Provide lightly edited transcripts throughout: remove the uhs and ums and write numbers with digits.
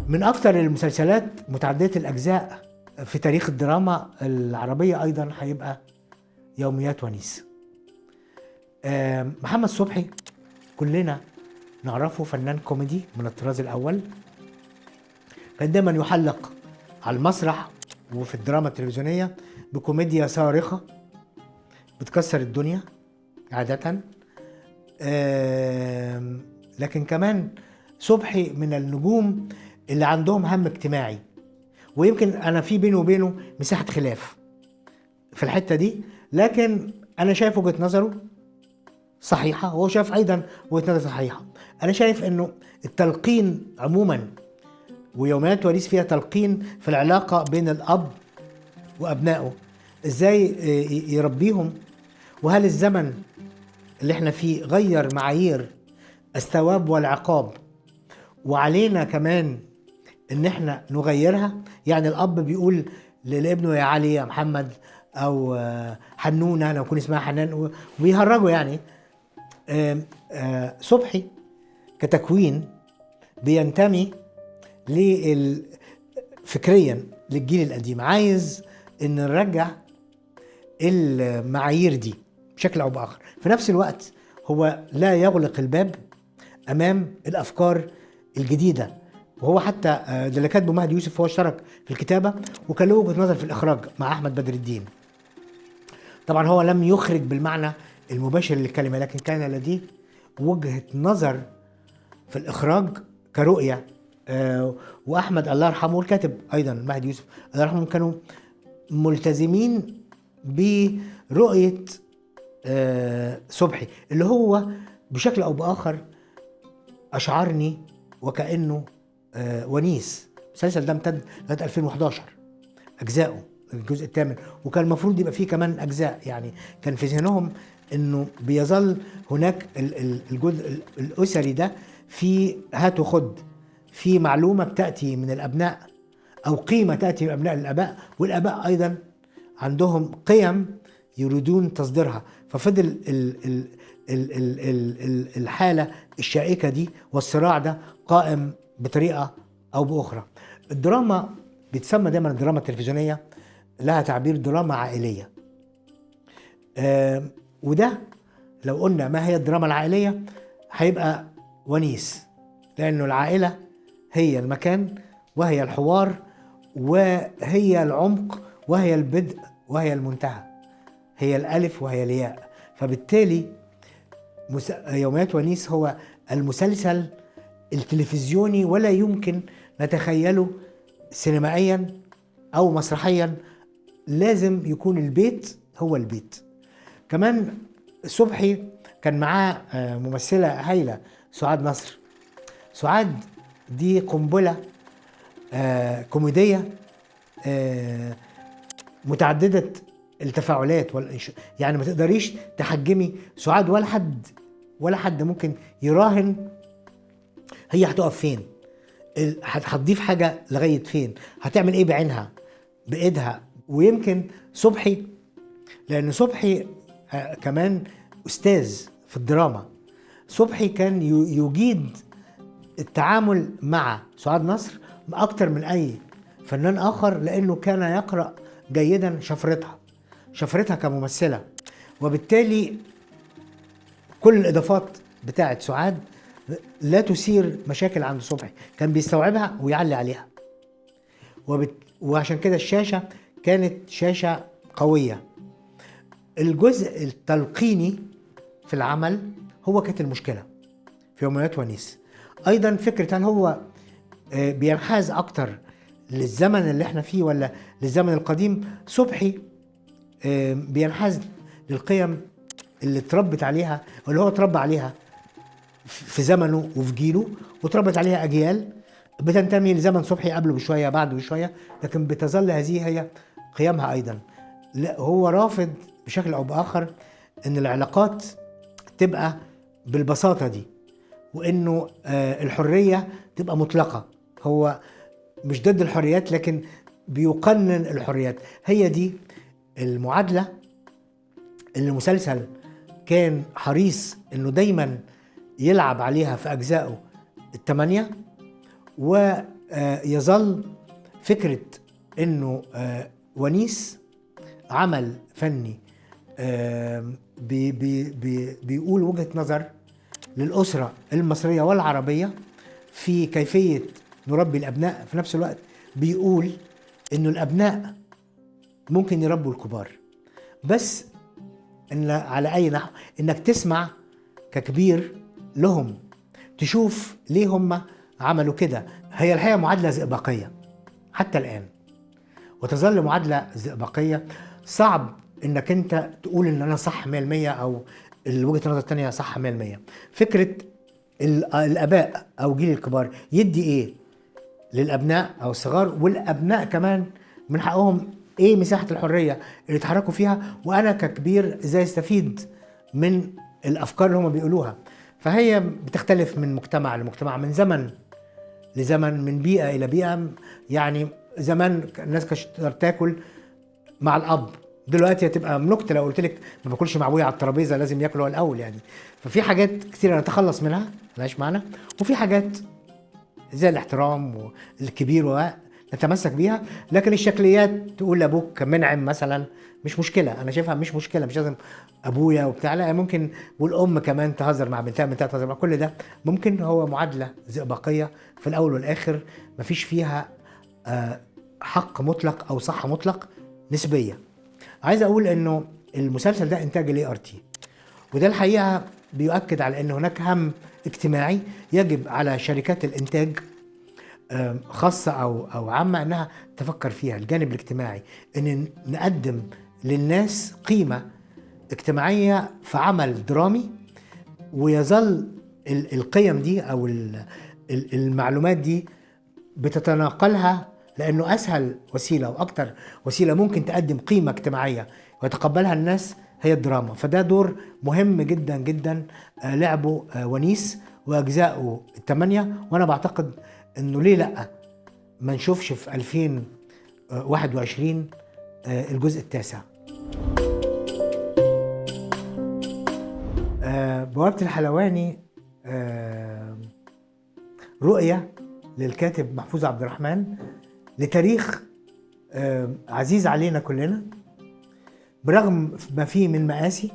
من أكتر المسلسلات متعددة الأجزاء في تاريخ الدراما العربية أيضا هيبقى يوميات ونيس. محمد صبحي كلنا نعرفه فنان كوميدي من الطراز الأول، كان دايما يحلق على المسرح وفي الدراما التلفزيونية بكوميديا صارخة بتكسر الدنيا عادة. لكن كمان صبحي من النجوم اللي عندهم هم اجتماعي، ويمكن أنا في بينه وبينه مساحة خلاف في الحتة دي، لكن أنا شايف وجهة نظره صحيحة وهو شايف أيضا وجهة نظر صحيحة. أنا شايف أنه التلقين عموما ويوميات ونيس فيها تلقين في العلاقة بين الأب وأبنائه، إزاي يربيهم، وهل الزمن اللي احنا فيه غير معايير الثواب والعقاب وعلينا كمان ان احنا نغيرها. يعني الأب بيقول لابنه يا علي يا محمد أو حنونة لو يكون اسمها حنان وبيهرجوا يعني. صبحي كتكوين بينتمي فكريا للجيل القديم، عايز ان نرجع المعايير دي بشكل او باخر. في نفس الوقت هو لا يغلق الباب امام الافكار الجديده، وهو حتى ده اللي كاتبه مهدي يوسف، هو اشترك في الكتابه وكان له وجهه نظر في الاخراج مع احمد بدر الدين. طبعا هو لم يخرج بالمعنى المباشر للكلمه، لكن كان لديه وجهه نظر في الاخراج كرؤيه. واحمد الله يرحمه والكاتب ايضا مهدي يوسف الله يرحمه كانوا ملتزمين برؤيه صبحي اللي هو بشكل او باخر اشعرني وكانه ونيس. المسلسل ده امتد لغايه 2011 اجزائه الجزء الثامن، وكان المفروض يبقى فيه كمان اجزاء. يعني كان في ذهنهم انه بيظل هناك الجزء الاسري ده في هات وخد، في معلومه بتاتي من الابناء او قيمه تاتي من ابناء للاباء، والاباء ايضا عندهم قيم يريدون تصديرها. ففضل الحاله الشائكه دي والصراع ده قائم بطريقه او باخرى. الدراما بتسمى دايما الدراما التلفزيونيه لها تعبير دراما عائليه. وده لو قلنا ما هي الدراما العائليه هيبقى ونيس، لانه العائله هي المكان وهي الحوار وهي العمق وهي البدء وهي المنتهى، هي الألف وهي الياء. فبالتالي يوميات ونيس هو المسلسل التلفزيوني ولا يمكن نتخيله سينمائيا أو مسرحيا، لازم يكون البيت هو البيت. كمان صبحي كان معاه ممثلة هايلة سعاد نصر. سعاد دي قنبلة كوميدية متعددة التفاعلات يعني ما تقدريش تحجمي سعاد ولا حد ممكن يراهن هي هتقف فين، هتضيف حاجة لغاية فين، هتعمل ايه بعينها بايدها. ويمكن صبحي لان صبحي كمان استاذ في الدراما، صبحي كان يجيد التعامل مع سعاد نصر اكتر من اي فنان اخر، لانه كان يقرأ جيدا شفرتها كممثلة، وبالتالي كل الاضافات بتاعت سعاد لا تثير مشاكل عند صبحي، كان بيستوعبها ويعلي عليها. وعشان كده الشاشة كانت شاشة قوية. الجزء التلقيني في العمل هو كانت المشكلة في يوميات ونيس. ايضا فكرة هل هو بينحاز اكتر للزمن اللي احنا فيه ولا للزمن القديم. صبحي بينحاز للقيم اللي اتربت عليها واللي هو اتربى عليها في زمنه وفي جيله، وتربت عليها اجيال بتنتمي لزمن صبحي قبله بشويه بعده بشويه، لكن بتظل هذه هي قيمها ايضا. لا هو رافض بشكل او باخر ان العلاقات تبقى بالبساطه دي، وانه الحريه تبقى مطلقه. هو مش ضد الحريات لكن بيقنن الحريات. هي دي المعادله اللي المسلسل كان حريص انه دايما يلعب عليها في اجزائه الثمانيه، يظل فكرة انه ونيس عمل فني بيقول وجهة نظر للأسرة المصرية والعربية في كيفية نربي الأبناء. في نفس الوقت بيقول إنه الأبناء ممكن يربوا الكبار، بس إن على أي نحو إنك تسمع ككبير لهم، تشوف ليه هم عملوا كده. هي الحقيقة معادلة زئبقية حتى الآن، وتظل معادلة زئبقية. صعب إنك أنت تقول إن أنا صح 100% أو وجهة النظر التانية صح 100%. فكرة الآباء أو جيل الكبار يدي إيه للأبناء أو الصغار، والأبناء كمان من حقهم إيه مساحة الحرية اللي يتحركوا فيها، وأنا ككبير إزاي استفيد من الأفكار اللي هم بيقولوها. فهي بتختلف من مجتمع لمجتمع، من زمن لزمن، من بيئة إلى بيئة. يعني زمان الناس كانت تاكل مع الأب، دلوقتي هتبقى نكته لو قلت لك ما باكلش مع ابويا على الترابيزه، لازم ياكل هو الاول يعني. ففي حاجات كتير نتخلص منها ملهاش معنى، وفي حاجات زي الاحترام والكبير ونتمسك بيها. لكن الشكليات تقول لابوك منعم مثلا مش مشكله، انا شايفها مش مشكله، مش لازم ابويا وبتاع، لا ممكن. والام كمان تهزر مع بنتها، بنتها تهزر مع، كل ده ممكن. هو معادله زئبقيه في الاول والاخر، مفيش فيها حق مطلق او صح مطلق، نسبيه. عايز اقول انه المسلسل ده انتاج الاي ار تي، وده الحقيقه بيؤكد على ان هناك هم اجتماعي يجب على شركات الانتاج خاصه او عامه انها تفكر فيها، الجانب الاجتماعي، ان نقدم للناس قيمه اجتماعيه في عمل درامي، ويظل القيم دي او المعلومات دي بتتناقلها، لانه اسهل وسيله واكتر وسيله ممكن تقدم قيمه اجتماعيه ويتقبلها الناس هي الدراما. فده دور مهم جدا جدا لعبه ونيس واجزائه الثمانيه، وانا بعتقد انه ليه لا ما نشوفش في 2021 الجزء التاسع. بوابة الحلواني رؤية للكاتب محفوظ عبد الرحمن لتاريخ عزيز علينا كلنا برغم ما فيه من مآسي،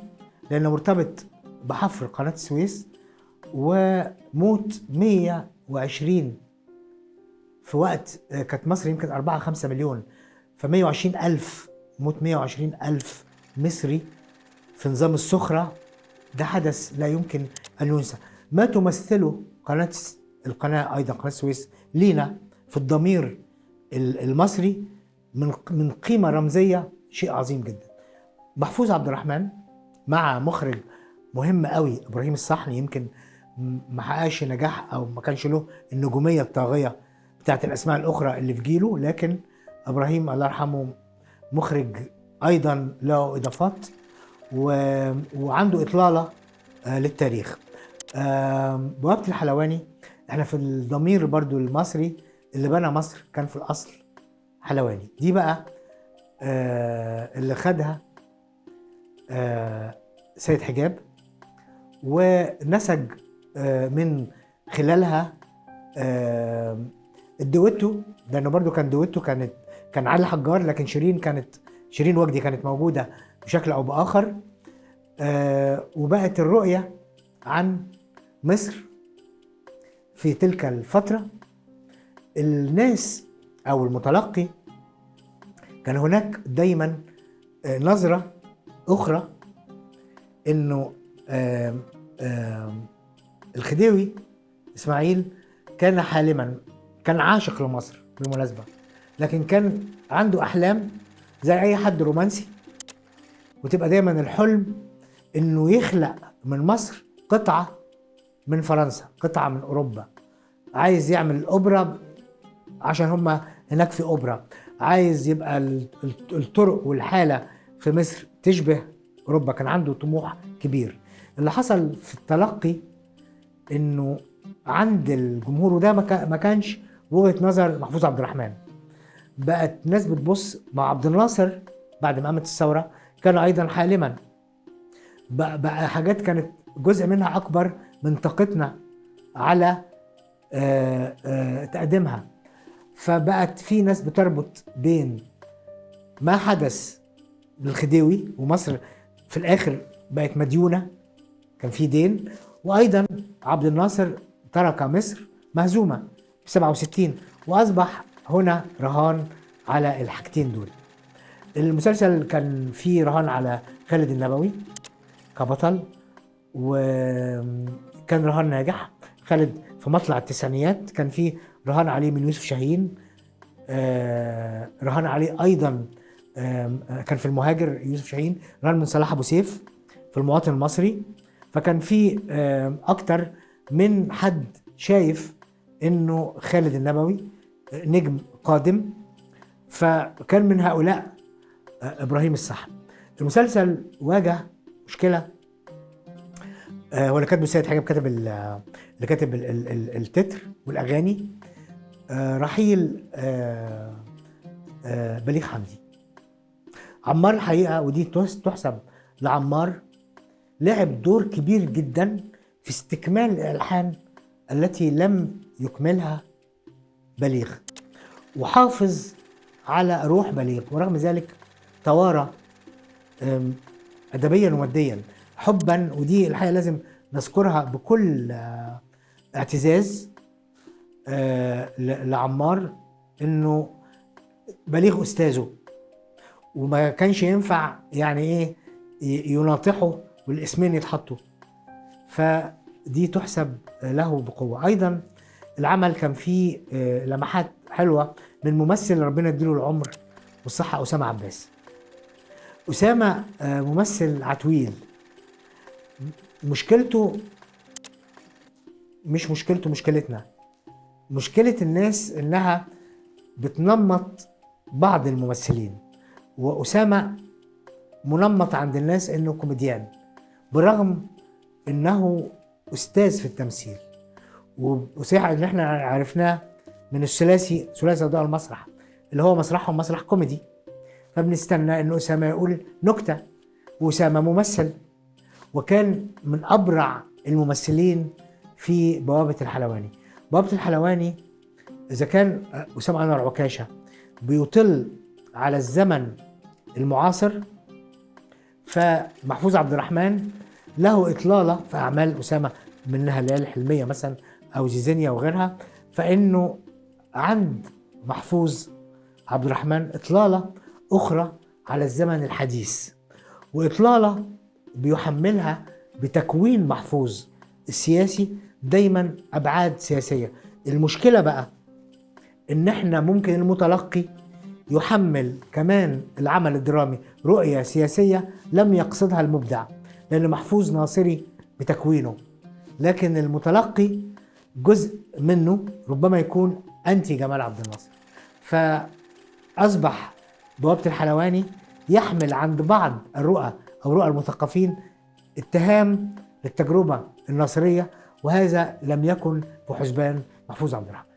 لأنه مرتبط بحفر قناة السويس وموت 120 في وقت كانت مصر يمكن 4-5 مليون، ف120 ألف موت، 120 ألف مصري في نظام السخرة. ده حدث لا يمكن أن ينسى. ما تمثله القناة أيضا قناة السويس لينا في الضمير المصري من قيمة رمزية، شيء عظيم جدا. محفوظ عبد الرحمن مع مخرج مهم قوي إبراهيم الصحني، يمكن ما حققش نجاح أو ما كانش له النجومية الطاغية بتاعت الأسماء الأخرى اللي في جيله، لكن إبراهيم الله يرحمه مخرج أيضا له إضافات وعنده إطلالة للتاريخ. بوابة الحلواني احنا في الضمير برضو المصري، اللي بنى مصر كان في الأصل حلواني. دي بقى اللي خدها سيد حجاب ونسج من خلالها الدويتو، لأنه برضو كان دويتو، كان علي حجار، لكن شيرين وجدي كانت موجودة بشكل أو بآخر. وبقت الرؤية عن مصر في تلك الفترة. الناس أو المتلقي كان هناك دايما نظرة أخرى، إنه الخديوي إسماعيل كان حالما، كان عاشق لمصر بالمناسبة، لكن كان عنده أحلام زي أي حد رومانسي، وتبقى دايما الحلم إنه يخلق من مصر قطعة من فرنسا، قطعة من أوروبا. عايز يعمل الأوبرا عشان هما هناك في أوبرا، عايز يبقى الطرق والحالة في مصر تشبه أوروبا. كان عنده طموح كبير. اللي حصل في التلقي إنه عند الجمهور، وده ما كانش وجهة نظر محفوظ عبد الرحمن، بقت ناس بتبص مع عبد الناصر بعد ما قامت الثورة كان أيضا حالما، بقى حاجات كانت جزء منها أكبر من طاقتنا على تقديمها. فبقت في ناس بتربط بين ما حدث للخديوي ومصر في الآخر بقت مديونة، كان في دين، وأيضا عبد الناصر ترك مصر مهزومة في 67 وأصبح هنا رهان على الحاجتين دول. المسلسل كان فيه رهان على خالد النبوي كبطل، وكان رهان ناجح. خالد في مطلع التسعينيات كان فيه رهان عليه من يوسف شاهين، رهان عليه أيضا كان في المهاجر يوسف شاهين، رهان من صلاح أبو سيف في المواطن المصري. فكان في أكتر من حد شايف إنه خالد النبوي نجم قادم، فكان من هؤلاء إبراهيم السحر. المسلسل واجه مشكلة، هو اللي كاتبه سيد حجاب، اللي كاتب التتر والأغاني، رحيل بليغ حمدي. عمار الحقيقة، ودي تحسب لعمار، لعب دور كبير جدا في استكمال الألحان التي لم يكملها بليغ، وحافظ على روح بليغ، ورغم ذلك توارى أدبيا وماديا حبا. ودي الحقيقة لازم نذكرها بكل اعتزاز لعمار، انه بليغ استاذه وما كانش ينفع يعني ايه يناطحه والاسمين يتحطوا، فدي تحسب له بقوة. ايضا العمل كان فيه لمحات حلوة من ممثل ربنا يديله العمر والصحة، أسامة عباس. أسامة ممثل عتويل، مشكلته مش مشكلته مشكلتنا، مشكلة الناس انها بتنمط بعض الممثلين، وأسامة منمط عند الناس انه كوميديان برغم انه استاذ في التمثيل. وصحيح ان احنا عرفناه من ثلاثي اضواء المسرح اللي هو مسرحهم مسرح كوميدي، فبنستنى انه أسامة يقول نكتة، وأسامة ممثل، وكان من أبرع الممثلين في بوابة الحلواني. بوابة الحلواني إذا كان أسامة أنور عكاشة بيطل على الزمن المعاصر، فمحفوظ عبد الرحمن له إطلالة في أعمال أسامة، منها الليالي الحلمية مثلا أو زيزينيا وغيرها، فإنه عند محفوظ عبد الرحمن إطلالة أخرى على الزمن الحديث، وإطلالة بيحملها بتكوين محفوظ السياسي دايما أبعاد سياسية. المشكلة بقى إن إحنا ممكن المتلقي يحمل كمان العمل الدرامي رؤية سياسية لم يقصدها المبدع، لأن محفوظ ناصري بتكوينه، لكن المتلقي جزء منه ربما يكون أنتي جمال عبد الناصر. فأصبح بوابة الحلواني يحمل عند بعض الرؤى أو رؤى المثقفين اتهام للتجربة الناصرية، وهذا لم يكن في حسبان محفوظ عبد الرحمن.